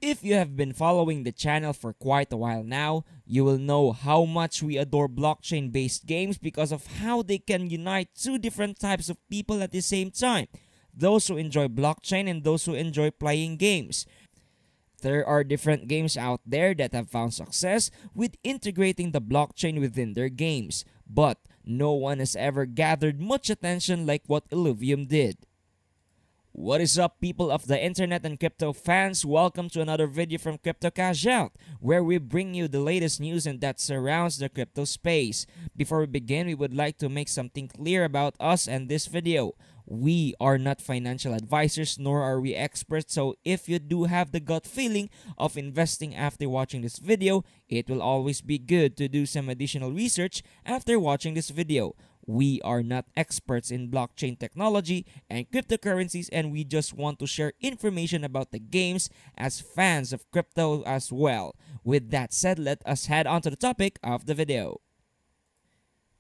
If you have been following the channel for quite a while now, you will know how much we adore blockchain-based games because of how they can unite two different types of people at the same time. Those who enjoy blockchain and those who enjoy playing games. There are different games out there that have found success with integrating the blockchain within their games, but no one has ever gathered much attention like what Illuvium did. What is up, people of the internet and crypto fans? Welcome to another video from Crypto Cash Out, where we bring you the latest news and that surrounds the crypto space. Before we begin, we would like to make something clear about us and this video. We are not financial advisors, nor are we experts, so if you do have the gut feeling of investing after watching this video, it will always be good to do some additional research after watching this video. We are not experts in blockchain technology and cryptocurrencies, and we just want to share information about the games as fans of crypto as well. With that said, let us head on to the topic of the video.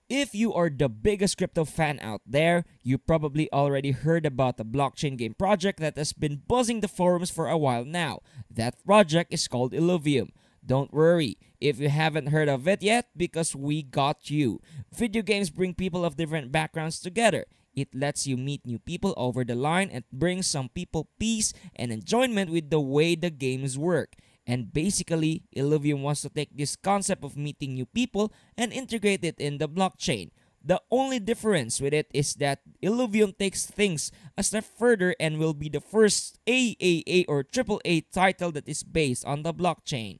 If you are the biggest crypto fan out there, you probably already heard about the blockchain game project that has been buzzing the forums for a while now. That project is called Illuvium. Don't worry if you haven't heard of it yet, because we got you. Video games bring people of different backgrounds together. It lets you meet new people over the line and brings some people peace and enjoyment with the way the games work. And basically, Illuvium wants to take this concept of meeting new people and integrate it in the blockchain. The only difference with it is that Illuvium takes things a step further and will be the first AAA or AAA title that is based on the blockchain.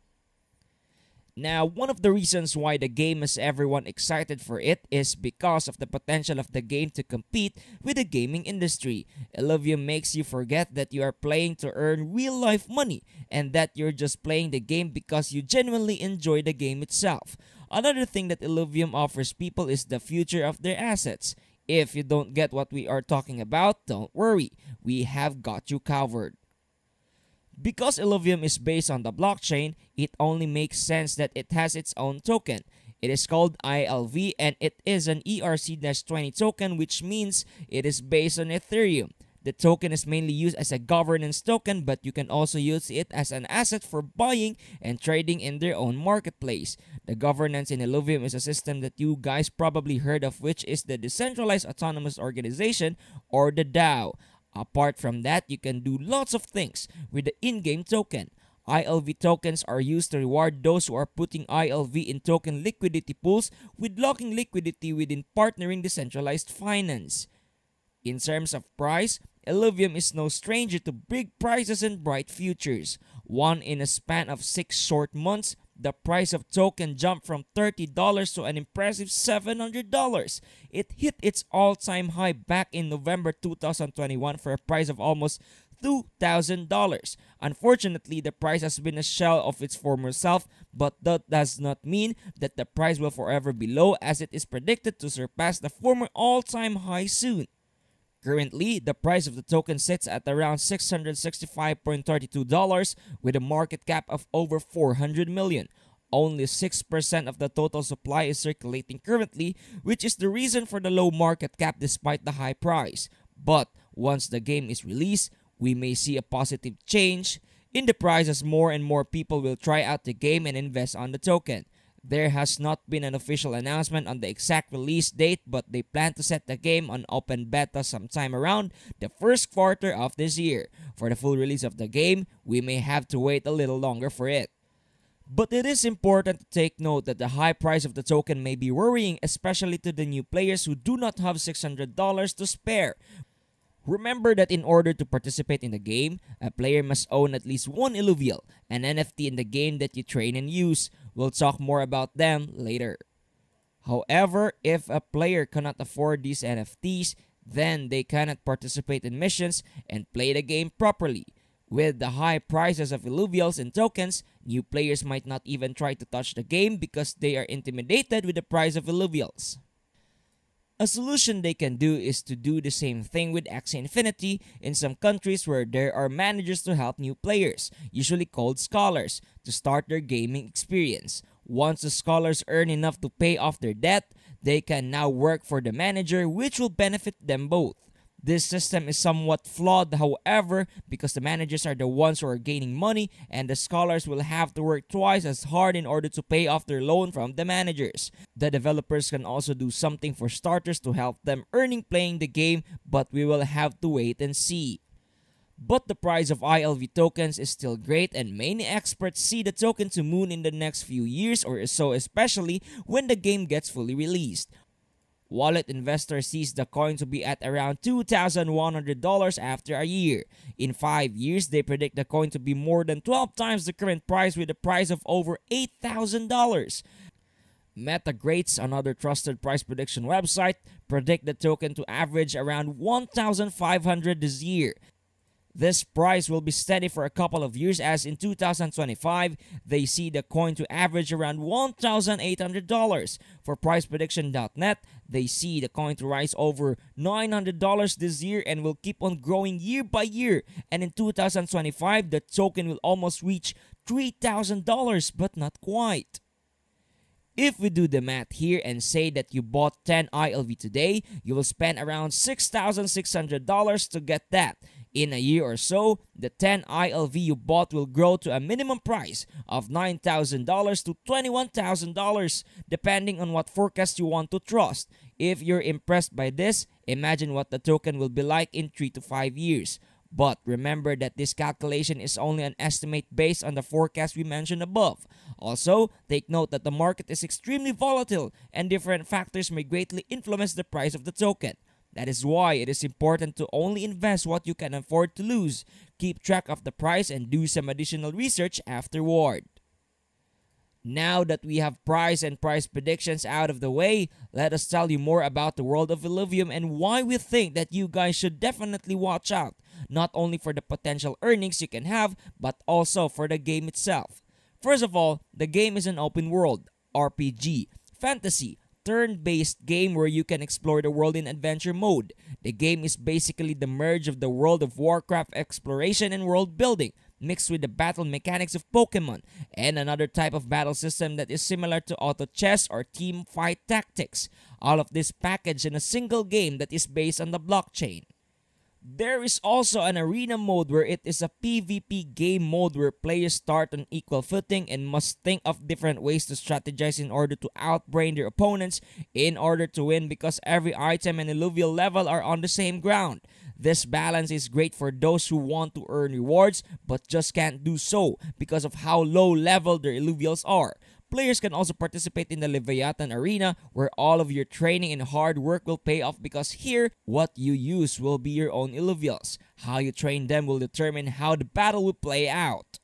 Now, one of the reasons why the game has everyone excited for it is because of the potential of the game to compete with the gaming industry. Illuvium makes you forget that you are playing to earn real-life money and that you're just playing the game because you genuinely enjoy the game itself. Another thing that Illuvium offers people is the future of their assets. If you don't get what we are talking about, don't worry, we have got you covered. Because Illuvium is based on the blockchain, it only makes sense that it has its own token. It is called ILV and it is an ERC-20 token, which means it is based on Ethereum. The token is mainly used as a governance token, but you can also use it as an asset for buying and trading in their own marketplace. The governance in Illuvium is a system that you guys probably heard of, which is the Decentralized Autonomous Organization, or the DAO. Apart from that, you can do lots of things with the in-game token. ILV tokens are used to reward those who are putting ILV in token liquidity pools, with locking liquidity within partnering decentralized finance. In terms of price, Illuvium is no stranger to big prices and bright futures. In a span of 6 short months, the price of token jumped from $30 to an impressive $700. It hit its all-time high back in November 2021 for a price of almost $2,000. Unfortunately, the price has been a shell of its former self, but that does not mean that the price will forever be low, as it is predicted to surpass the former all-time high soon. Currently, the price of the token sits at around $665.32 with a market cap of over 400 million. Only 6% of the total supply is circulating currently, which is the reason for the low market cap despite the high price. But once the game is released, we may see a positive change in the price as more and more people will try out the game and invest on the token. There has not been an official announcement on the exact release date, but they plan to set the game on open beta sometime around the first quarter of this year. For the full release of the game, we may have to wait a little longer for it. But it is important to take note that the high price of the token may be worrying, especially to the new players who do not have $600 to spare. Remember that in order to participate in the game, a player must own at least one Illuvium, an NFT in the game that you train and use. We'll talk more about them later. However, if a player cannot afford these NFTs, then they cannot participate in missions and play the game properly. With the high prices of Illuviums and tokens, new players might not even try to touch the game because they are intimidated with the price of Illuviums. A solution they can do is to do the same thing with Axie Infinity in some countries where there are managers to help new players, usually called scholars, to start their gaming experience. Once the scholars earn enough to pay off their debt, they can now work for the manager, which will benefit them both. This system is somewhat flawed, however, because the managers are the ones who are gaining money and the scholars will have to work twice as hard in order to pay off their loan from the managers. The developers can also do something for starters to help them earning playing the game, but we will have to wait and see. But the price of ILV tokens is still great, and many experts see the token to moon in the next few years or so, especially when the game gets fully released. Wallet Investor sees the coin to be at around $2,100 after a year. In 5 years, they predict the coin to be more than 12 times the current price, with a price of over $8,000. MetaGrates, another trusted price prediction website, predict the token to average around $1,500 this year. This price will be steady for a couple of years, as in 2025, they see the coin to average around $1,800. For priceprediction.net, they see the coin to rise over $900 this year and will keep on growing year by year. And in 2025, the token will almost reach $3,000, but not quite. If we do the math here and say that you bought 10 ILV today, you will spend around $6,600 to get that. In a year or so, the 10 ILV you bought will grow to a minimum price of $9,000 to $21,000, depending on what forecast you want to trust. If you're impressed by this, imagine what the token will be like in 3 to 5 years. But remember that this calculation is only an estimate based on the forecast we mentioned above. Also, take note that the market is extremely volatile and different factors may greatly influence the price of the token. That is why it is important to only invest what you can afford to lose. Keep track of the price and do some additional research afterward. Now that we have price and price predictions out of the way, let us tell you more about the world of Illuvium and why we think that you guys should definitely watch out, not only for the potential earnings you can have, but also for the game itself. First of all, the game is an open world, RPG, fantasy, turn-based game where you can explore the world in adventure mode. The game is basically the merge of the World of Warcraft exploration and world building, mixed with the battle mechanics of Pokemon, and another type of battle system that is similar to auto chess or team fight tactics. All of this packaged in a single game that is based on the blockchain. There is also an arena mode where it is a PvP game mode where players start on equal footing and must think of different ways to strategize in order to outbrain their opponents in order to win, because every item and alluvial level are on the same ground. This balance is great for those who want to earn rewards but just can't do so because of how low level their alluvials are. Players can also participate in the Leviathan Arena where all of your training and hard work will pay off, because here, what you use will be your own alluvials. How you train them will determine how the battle will play out.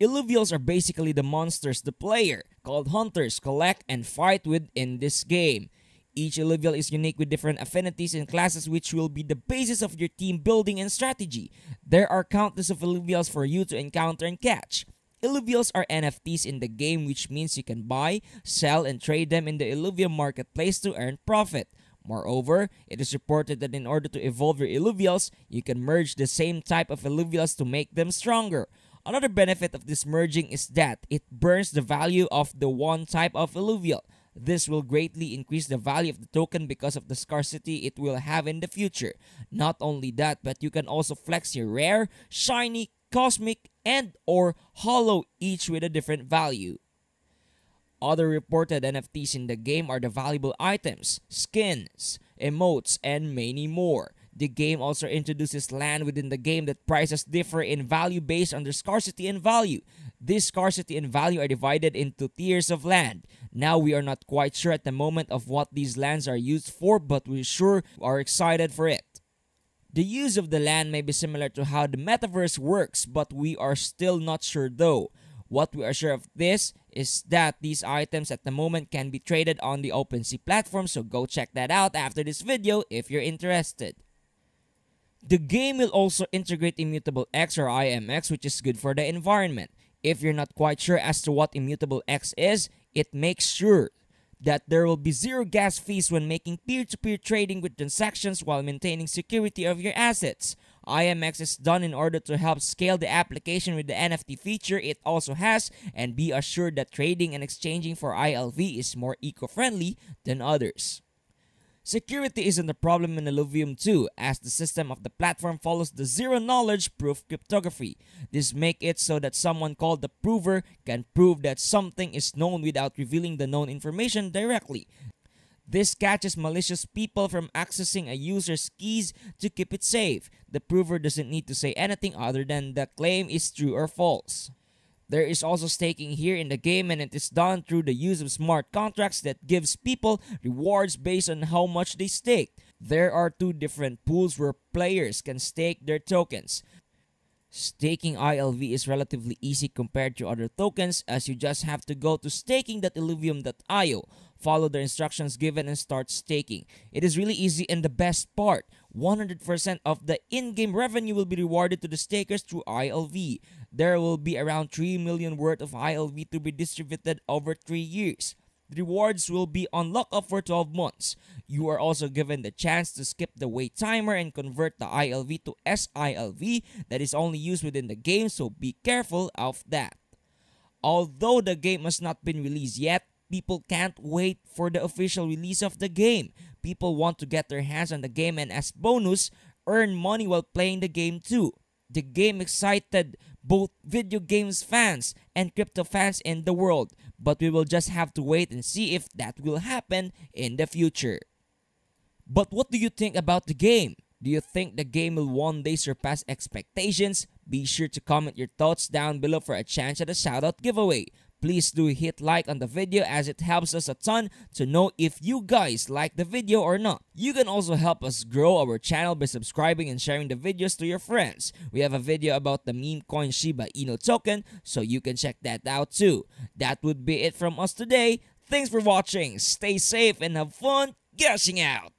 Alluvials are basically the monsters the player, called hunters, collect and fight with in this game. Each alluvial is unique with different affinities and classes, which will be the basis of your team building and strategy. There are countless of alluvials for you to encounter and catch. Illuvials are NFTs in the game, which means you can buy, sell, and trade them in the Illuvium marketplace to earn profit. Moreover, it is reported that in order to evolve your Illuvials, you can merge the same type of Illuvials to make them stronger. Another benefit of this merging is that it burns the value of the one type of Illuvial. This will greatly increase the value of the token because of the scarcity it will have in the future. Not only that, but you can also flex your rare, shiny, cosmic, and or hollow, each with a different value. Other reported NFTs in the game are the valuable items, skins, emotes, and many more. The game also introduces land within the game that prices differ in value based on their scarcity and value. This scarcity and value are divided into tiers of land. Now we are not quite sure at the moment of what these lands are used for, but we sure are excited for it. The use of the land may be similar to how the metaverse works, but we are still not sure though. What we are sure of this is that these items at the moment can be traded on the OpenSea platform, so go check that out after this video if you're interested. The game will also integrate Immutable X or IMX, which is good for the environment. If you're not quite sure as to what Immutable X is, it makes sure that there will be zero gas fees when making peer-to-peer trading with transactions while maintaining security of your assets. IMX is done in order to help scale the application with the NFT feature it also has, and be assured that trading and exchanging for ILV is more eco-friendly than others. Security isn't a problem in Illuvium too, as the system of the platform follows the zero-knowledge proof cryptography. This makes it so that someone called the prover can prove that something is known without revealing the known information directly. This catches malicious people from accessing a user's keys to keep it safe. The prover doesn't need to say anything other than the claim is true or false. There is also staking here in the game, and it is done through the use of smart contracts that gives people rewards based on how much they stake. There are two different pools where players can stake their tokens. Staking ILV is relatively easy compared to other tokens, as you just have to go to staking.illuvium.io, follow the instructions given and start staking. It is really easy, and the best part, 100% of the in-game revenue will be rewarded to the stakers through ILV. There will be around 3 million worth of ILV to be distributed over 3 years. The rewards will be on lockup for 12 months. You are also given the chance to skip the wait timer and convert the ILV to SILV that is only used within the game, so be careful of that. Although the game has not been released yet, people can't wait for the official release of the game. People want to get their hands on the game and as bonus, earn money while playing the game too. The game excited both video games fans and crypto fans in the world, but we will just have to wait and see if that will happen in the future. But what do you think about the game? Do you think the game will one day surpass expectations? Be sure to comment your thoughts down below for a chance at a shoutout giveaway. Please do hit like on the video as it helps us a ton to know if you guys like the video or not. You can also help us grow our channel by subscribing and sharing the videos to your friends. We have a video about the meme coin Shiba Inu token, so you can check that out too. That would be it from us today. Thanks for watching, stay safe and have fun cashing out!